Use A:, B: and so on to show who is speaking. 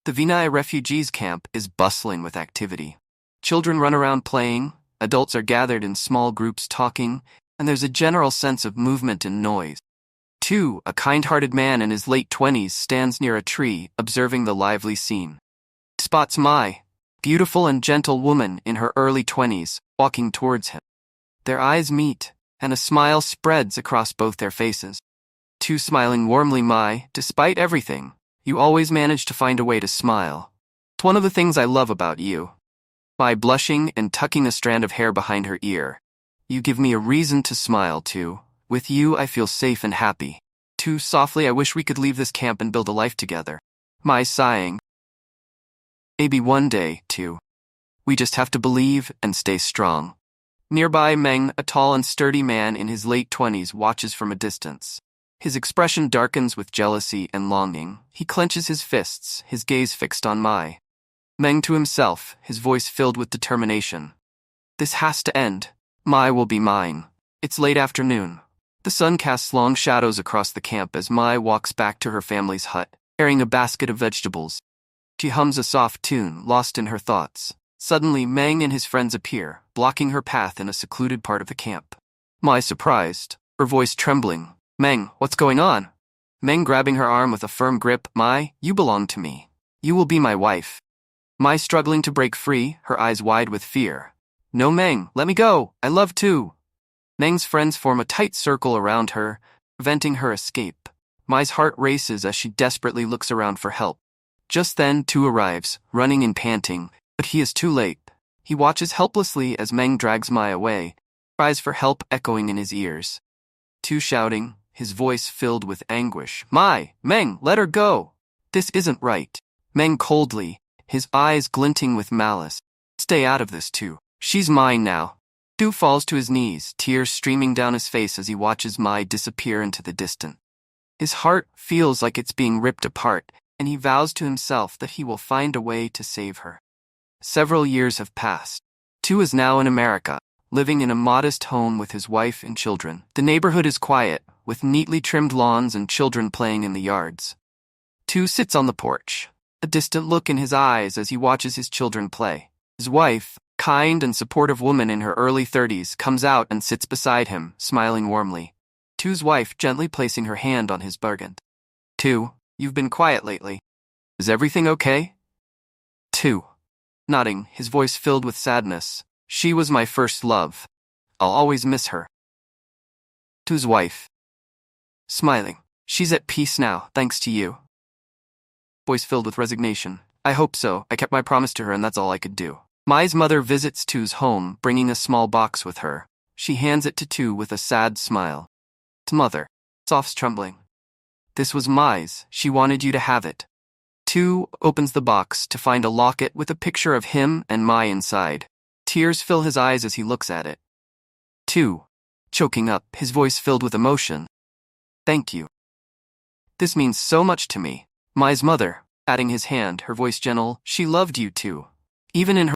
A: The Vib Nais refugees camp is bustling with activity. Children run around playing, adults are gathered in small groups talking, and there's a general sense of movement and noise. 2. A kind-hearted man in his late 20s stands near a tree, observing the lively scene. Spots Mai, beautiful and gentle woman in her early 20s, walking towards him. Their eyes meet, and a smile spreads across both their faces. 2. Smiling warmly. Mai, despite everything, you always manage to find a way to smile. It's one of the things I love about you. Mai, blushing and tucking a strand of hair behind her ear. You give me a reason to smile too. With you I feel safe and happy. 2. Softly, I wish we could leave this camp and build a life together. Mai, sighing. Maybe one day, 2. We just have to believe and stay strong. Nearby, Meng, a tall and sturdy man in his late 20s, watches from a distance. His expression darkens with jealousy and longing. He clenches his fists, his gaze fixed on Mai. Meng to himself, his voice filled with determination. This has to end. Mai will be mine. It's late afternoon. The sun casts long shadows across the camp as Mai walks back to her family's hut, carrying a basket of vegetables. She hums a soft tune, lost in her thoughts. Suddenly, Meng and his friends appear, blocking her path in a secluded part of the camp. Mai, surprised, her voice trembling. Meng, what's going on? Meng grabbing her arm with a firm grip. Mai, you belong to me. You will be my wife. Mai struggling to break free, her eyes wide with fear. No, Meng, let me go. I love too. Meng's friends form a tight circle around her, preventing her escape. Mai's heart races as she desperately looks around for help. Just then, Tu arrives, running and panting, but he is too late. He watches helplessly as Meng drags Mai away, cries for help echoing in his ears. Tu shouting, his voice filled with anguish. Mai, Meng, let her go. This isn't right. Meng coldly, his eyes glinting with malice. Stay out of this, Tu. She's mine now. Tu falls to his knees, tears streaming down his face as he watches Mai disappear into the distance. His heart feels like it's being ripped apart, and he vows to himself that he will find a way to save her. Several years have passed. Tu is now in America, living in a modest home with his wife and children. The neighborhood is quiet, with neatly trimmed lawns and children playing in the yards. Tu sits on the porch, a distant look in his eyes as he watches his children play. His wife, kind and supportive woman in her early 30s, comes out and sits beside him, smiling warmly. Tu's wife gently placing her hand on his burgant. Tu, you've been quiet lately. Is everything okay? Tu, nodding, his voice filled with sadness. She was my first love. I'll always miss her. Tu's wife, smiling. She's at peace now, thanks to you. Voice filled with resignation. I hope so. I kept my promise to her and that's all I could do. Mai's mother visits Tu's home, bringing a small box with her. She hands it to Tu with a sad smile. It's mother. Soft's trembling. This was Mai's. She wanted you to have it. Tu opens the box to find a locket with a picture of him and Mai inside. Tears fill his eyes as he looks at it. Tu, choking up, his voice filled with emotion. Thank you. This means so much to me. Mai's mother, patting his hand, her voice gentle. She loved you too. Even in her